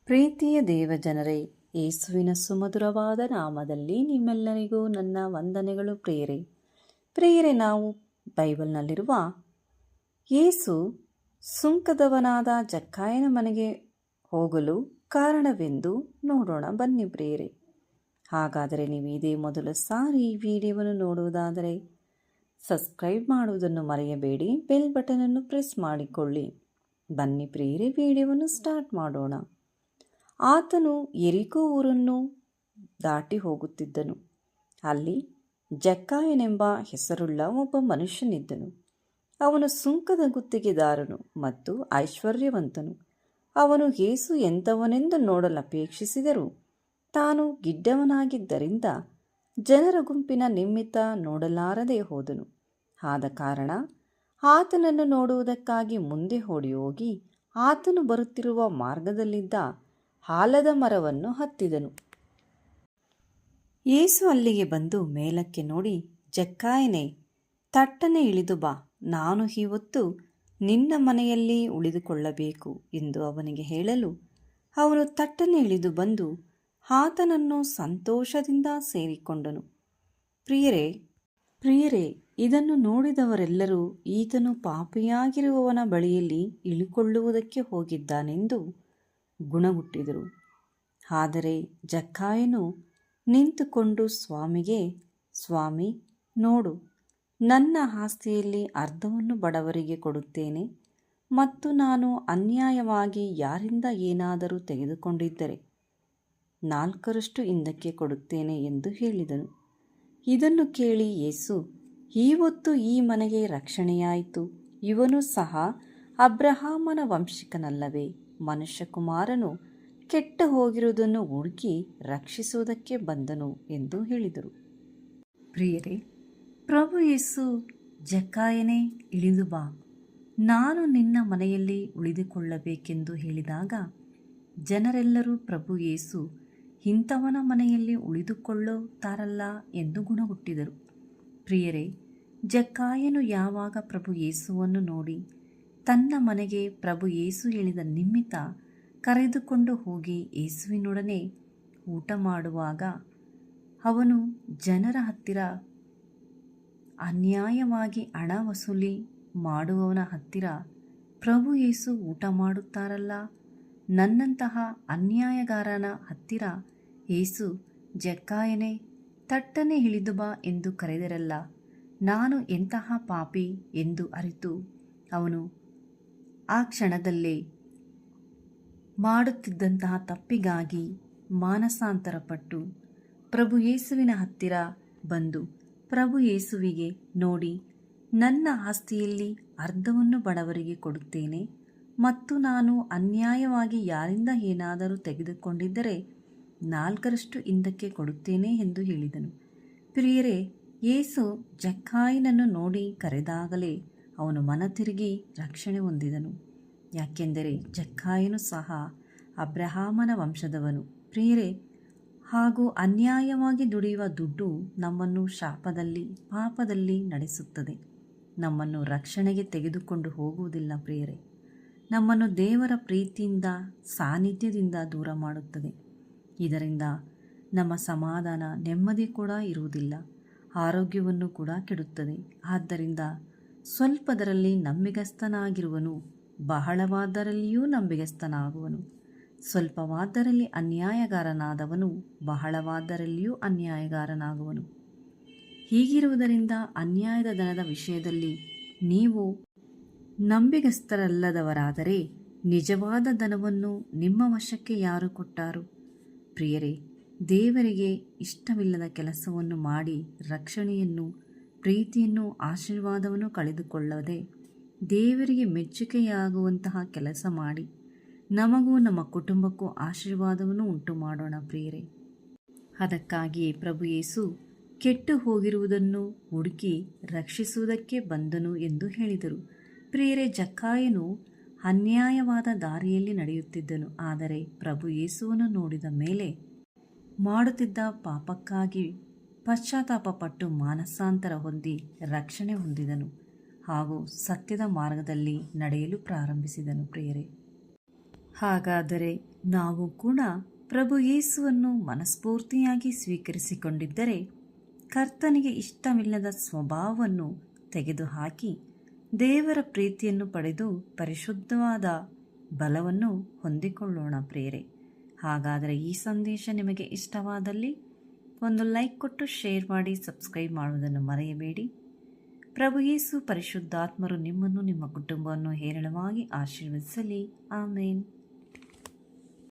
ಪ್ರೀತಿಯ ದೇವಜನರೇ, ಯೇಸುವಿನ ಸುಮಧುರವಾದ ನಾಮದಲ್ಲಿ ನಿಮ್ಮೆಲ್ಲರಿಗೂ ನನ್ನ ವಂದನೆಗಳು. ಪ್ರಿಯರೇ, ನಾವು ಬೈಬಲ್ನಲ್ಲಿರುವ ಯೇಸು ಸುಂಕದವನಾದ ಜಕ್ಕಾಯನ ಮನೆಗೆ ಹೋಗಲು ಕಾರಣವೆಂದು ನೋಡೋಣ ಬನ್ನಿ ಪ್ರಿಯರೇ. ಹಾಗಾದರೆ ನೀವು ಇದೇ ಮೊದಲ ಸಾರಿ ಈ ವಿಡಿಯೋವನ್ನು ನೋಡುವುದಾದರೆ ಸಬ್ಸ್ಕ್ರೈಬ್ ಮಾಡುವುದನ್ನು ಮರೆಯಬೇಡಿ, ಬೆಲ್ ಬಟನನ್ನು ಪ್ರೆಸ್ ಮಾಡಿಕೊಳ್ಳಿ. ಬನ್ನಿ ಪ್ರಿಯರೇ, ವಿಡಿಯೋವನ್ನು ಸ್ಟಾರ್ಟ್ ಮಾಡೋಣ. ಆತನು ಯೆರಿಕೋ ಊರನ್ನು ದಾಟಿ ಹೋಗುತ್ತಿದ್ದನು. ಅಲ್ಲಿ ಜಕ್ಕಾಯನೆಂಬ ಹೆಸರುಳ್ಳ ಒಬ್ಬ ಮನುಷ್ಯನಿದ್ದನು. ಅವನು ಸುಂಕದ ಗುತ್ತಿಗೆದಾರನು ಮತ್ತು ಐಶ್ವರ್ಯವಂತನು. ಅವನು ಯೇಸು ಎಂಥವನೆಂದು ನೋಡಲು ಅಪೇಕ್ಷಿಸಿದರೂ ತಾನು ಗಿಡ್ಡವನಾಗಿದ್ದರಿಂದ ಜನರ ಗುಂಪಿನ ನಿಮಿತ್ತ ನೋಡಲಾರದೆ ಹೋದನು. ಆದ ಕಾರಣ ಆತನನ್ನು ನೋಡುವುದಕ್ಕಾಗಿ ಮುಂದೆ ಓಡಿ ಹೋಗಿ ಆತನು ಬರುತ್ತಿರುವ ಮಾರ್ಗದಲ್ಲಿದ್ದ ಆಲದ ಮರವನ್ನು ಹತ್ತಿದನು. ಯೇಸು ಅಲ್ಲಿಗೆ ಬಂದು ಮೇಲಕ್ಕೆ ನೋಡಿ, ಜಕ್ಕಾಯನೇ, ತಟ್ಟನೆ ಇಳಿದು ಬಾ, ನಾನು ಇವತ್ತು ನಿನ್ನ ಮನೆಯಲ್ಲಿ ಉಳಿದುಕೊಳ್ಳಬೇಕು ಎಂದು ಅವನಿಗೆ ಹೇಳಲು ಅವನು ತಟ್ಟನೆ ಇಳಿದು ಬಂದು ಆತನನ್ನು ಸಂತೋಷದಿಂದ ಸೇರಿಕೊಂಡನು. ಪ್ರಿಯರೇ, ಇದನ್ನು ನೋಡಿದವರೆಲ್ಲರೂ ಈತನು ಪಾಪಿಯಾಗಿರುವವನ ಬಳಿಯಲ್ಲಿ ಇಳಿಕೊಳ್ಳುವುದಕ್ಕೆ ಹೋಗಿದ್ದಾನೆಂದು ಗುಣಗುಟ್ಟಿದರು. ಆದರೆ ಜಕ್ಕಾಯನು ನಿಂತುಕೊಂಡು ಸ್ವಾಮಿಗೆ, ಸ್ವಾಮಿ, ನೋಡು, ನನ್ನ ಆಸ್ತಿಯಲ್ಲಿ ಅರ್ಧವನ್ನು ಬಡವರಿಗೆ ಕೊಡುತ್ತೇನೆ, ಮತ್ತು ನಾನು ಅನ್ಯಾಯವಾಗಿ ಯಾರಿಂದ ಏನಾದರೂ ತೆಗೆದುಕೊಂಡಿದ್ದರೆ 4ರಷ್ಟು ಹಿಂದಕ್ಕೆ ಕೊಡುತ್ತೇನೆ ಎಂದು ಹೇಳಿದನು. ಇದನ್ನು ಕೇಳಿ ಯೇಸು, ಇವತ್ತು ಈ ಮನೆಗೆ ರಕ್ಷಣೆಯಾಯಿತು. ಇವನು ಸಹ ಅಬ್ರಹಾಮನ ವಂಶಿಕನಲ್ಲವೇ? ಮನುಷ್ಯಕುಮಾರನು ಕೆಟ್ಟು ಹೋಗಿರುವುದನ್ನು ಹುಡುಕಿ ರಕ್ಷಿಸುವುದಕ್ಕೆ ಬಂದನು ಎಂದು ಹೇಳಿದರು. ಪ್ರಿಯರೇ, ಪ್ರಭು ಯೇಸು, ಜಕ್ಕಾಯನೇ, ಇಳಿದು ಬಾ, ನಾನು ನಿನ್ನ ಮನೆಯಲ್ಲಿ ಉಳಿದುಕೊಳ್ಳಬೇಕೆಂದು ಹೇಳಿದಾಗ ಜನರೆಲ್ಲರೂ ಪ್ರಭು ಯೇಸು ಇಂಥವನ ಮನೆಯಲ್ಲಿ ಉಳಿದುಕೊಳ್ಳುತ್ತಾರಲ್ಲ ಎಂದು ಗುಣಗುಟ್ಟಿದರು. ಪ್ರಿಯರೇ, ಜಕ್ಕಾಯನು ಯಾವಾಗ ಪ್ರಭು ಯೇಸುವನ್ನು ನೋಡಿ ತನ್ನ ಮನೆಗೆ ಪ್ರಭು ಯೇಸು ಹೇಳಿದ ನಿಮಿತ್ತ ಕರೆದುಕೊಂಡು ಹೋಗಿ ಯೇಸುವಿನೊಡನೆ ಊಟ ಮಾಡುವಾಗ ಅವನು ಜನರ ಹತ್ತಿರ ಅನ್ಯಾಯವಾಗಿ ಹಣ ವಸೂಲಿ ಮಾಡುವವನ ಹತ್ತಿರ ಪ್ರಭು ಯೇಸು ಊಟ ಮಾಡುತ್ತಾರಲ್ಲ, ನನ್ನಂತಹ ಅನ್ಯಾಯಗಾರನ ಹತ್ತಿರ ಯೇಸು, ಜಕ್ಕಾಯನೇ, ತಟ್ಟನೆ ಇಳಿದು ಬಾ ಎಂದು ಕರೆದರಲ್ಲ, ನಾನು ಎಂತಹ ಪಾಪಿ ಎಂದು ಅರಿತು ಅವನು ಆ ಕ್ಷಣದಲ್ಲೇ ಮಾಡುತ್ತಿದ್ದಂತಹ ತಪ್ಪಿಗಾಗಿ ಮಾನಸಾಂತರಪಟ್ಟು ಪ್ರಭು ಯೇಸುವಿನ ಹತ್ತಿರ ಬಂದು ಪ್ರಭು ಯೇಸುವಿಗೆ, ನೋಡಿ, ನನ್ನ ಆಸ್ತಿಯಲ್ಲಿ ಅರ್ಧವನ್ನು ಬಡವರಿಗೆ ಕೊಡುತ್ತೇನೆ, ಮತ್ತು ನಾನು ಅನ್ಯಾಯವಾಗಿ ಯಾರಿಂದ ಏನಾದರೂ ತೆಗೆದುಕೊಂಡಿದ್ದರೆ 4ರಷ್ಟು ಹಿಂದಕ್ಕೆ ಕೊಡುತ್ತೇನೆ ಎಂದು ಹೇಳಿದನು. ಪ್ರಿಯರೇ, ಯೇಸು ಜಕ್ಕಾಯನನ್ನು ನೋಡಿ ಕರೆದಾಗಲೇ ಅವನು ಮನತಿರುಗಿ ರಕ್ಷಣೆ ಹೊಂದಿದನು. ಯಾಕೆಂದರೆ ಜಕ್ಕಾಯನು ಸಹ ಅಬ್ರಹಾಮನ ವಂಶದವನು. ಪ್ರಿಯರೇ, ಹಾಗೂ ಅನ್ಯಾಯವಾಗಿ ದುಡಿಯುವ ದುಡ್ಡು ನಮ್ಮನ್ನು ಶಾಪದಲ್ಲಿ, ಪಾಪದಲ್ಲಿ ನಡೆಸುತ್ತದೆ. ನಮ್ಮನ್ನು ರಕ್ಷಣೆಗೆ ತೆಗೆದುಕೊಂಡು ಹೋಗುವುದಿಲ್ಲ. ಪ್ರಿಯರೇ, ನಮ್ಮನ್ನು ದೇವರ ಪ್ರೀತಿಯಿಂದ, ಸಾನ್ನಿಧ್ಯದಿಂದ ದೂರ ಮಾಡುತ್ತದೆ. ಇದರಿಂದ ನಮ್ಮ ಸಮಾಧಾನ, ನೆಮ್ಮದಿ ಕೂಡ ಇರುವುದಿಲ್ಲ, ಆರೋಗ್ಯವನ್ನು ಕೂಡ ಕೆಡುತ್ತದೆ. ಆದ್ದರಿಂದ ಸ್ವಲ್ಪದರಲ್ಲಿ ನಂಬಿಗಸ್ತನಾಗಿರುವನು ಬಹಳವಾದರಲ್ಲಿಯೂ ನಂಬಿಗಸ್ತನಾಗುವನು, ಸ್ವಲ್ಪವಾದರಲ್ಲಿ ಅನ್ಯಾಯಗಾರನಾದವನು ಬಹಳವಾದರಲ್ಲಿಯೂ ಅನ್ಯಾಯಗಾರನಾಗುವನು. ಹೀಗಿರುವುದರಿಂದ ಅನ್ಯಾಯದ ಧನದ ವಿಷಯದಲ್ಲಿ ನೀವು ನಂಬಿಗಸ್ತರಲ್ಲದವರಾದರೆ ನಿಜವಾದ ಧನವನ್ನು ನಿಮ್ಮ ವಶಕ್ಕೆ ಯಾರು ಕೊಟ್ಟಾರು? ಪ್ರಿಯರೇ, ದೇವರಿಗೆ ಇಷ್ಟವಿಲ್ಲದ ಕೆಲಸವನ್ನು ಮಾಡಿ ರಕ್ಷಣೆಯನ್ನು, ಪ್ರೀತಿಯನ್ನು, ಆಶೀರ್ವಾದವನ್ನು ಕಳೆದುಕೊಳ್ಳದೆ ದೇವರಿಗೆ ಮೆಚ್ಚುಗೆಯಾಗುವಂತಹ ಕೆಲಸ ಮಾಡಿ ನಮಗೂ ನಮ್ಮ ಕುಟುಂಬಕ್ಕೂ ಆಶೀರ್ವಾದವನ್ನು ಉಂಟು ಮಾಡೋಣ. ಪ್ರಿಯರೇ, ಅದಕ್ಕಾಗಿಯೇ ಪ್ರಭು ಯೇಸು ಕೆಟ್ಟು ಹೋಗಿರುವುದನ್ನು ಹುಡುಕಿ ರಕ್ಷಿಸುವುದಕ್ಕೆ ಬಂದನು ಎಂದು ಹೇಳಿದರು. ಪ್ರಿಯರೇ, ಜಕ್ಕಾಯನು ಅನ್ಯಾಯವಾದ ದಾರಿಯಲ್ಲಿ ನಡೆಯುತ್ತಿದ್ದನು. ಆದರೆ ಪ್ರಭು ಯೇಸುವನ್ನು ನೋಡಿದ ಮೇಲೆ ಮಾಡುತ್ತಿದ್ದ ಪಾಪಕ್ಕಾಗಿ ಪಶ್ಚಾತ್ತಾಪಪಟ್ಟು ಮಾನಸಾಂತರ ಹೊಂದಿ ರಕ್ಷಣೆ ಹೊಂದಿದನು ಹಾಗೂ ಸತ್ಯದ ಮಾರ್ಗದಲ್ಲಿ ನಡೆಯಲು ಪ್ರಾರಂಭಿಸಿದನು. ಪ್ರಿಯರೇ, ಹಾಗಾದರೆ ನಾವು ಕೂಡ ಪ್ರಭು ಯೇಸುವನ್ನು ಮನಸ್ಫೂರ್ತಿಯಾಗಿ ಸ್ವೀಕರಿಸಿಕೊಂಡಿದ್ದರೆ ಕರ್ತನಿಗೆ ಇಷ್ಟವಿಲ್ಲದ ಸ್ವಭಾವವನ್ನು ತೆಗೆದುಹಾಕಿ ದೇವರ ಪ್ರೀತಿಯನ್ನು ಪಡೆದು ಪರಿಶುದ್ಧವಾದ ಬಲವನ್ನು ಹೊಂದಿಕೊಳ್ಳೋಣ ಪ್ರೇರೆ. ಹಾಗಾದರೆ ಈ ಸಂದೇಶ ನಿಮಗೆ ಇಷ್ಟವಾದಲ್ಲಿ ಒಂದು ಲೈಕ್ ಕೊಟ್ಟು ಶೇರ್ ಮಾಡಿ, ಸಬ್ಸ್ಕ್ರೈಬ್ ಮಾಡುವುದನ್ನು ಮರೆಯಬೇಡಿ. ಪ್ರಭು ಯೇಸು ಪರಿಶುದ್ಧಾತ್ಮರು ನಿಮ್ಮನ್ನು ನಿಮ್ಮ ಕುಟುಂಬವನ್ನು ಹೇರಳವಾಗಿ ಆಶೀರ್ವದಿಸಲಿ. ಆಮೇನ್.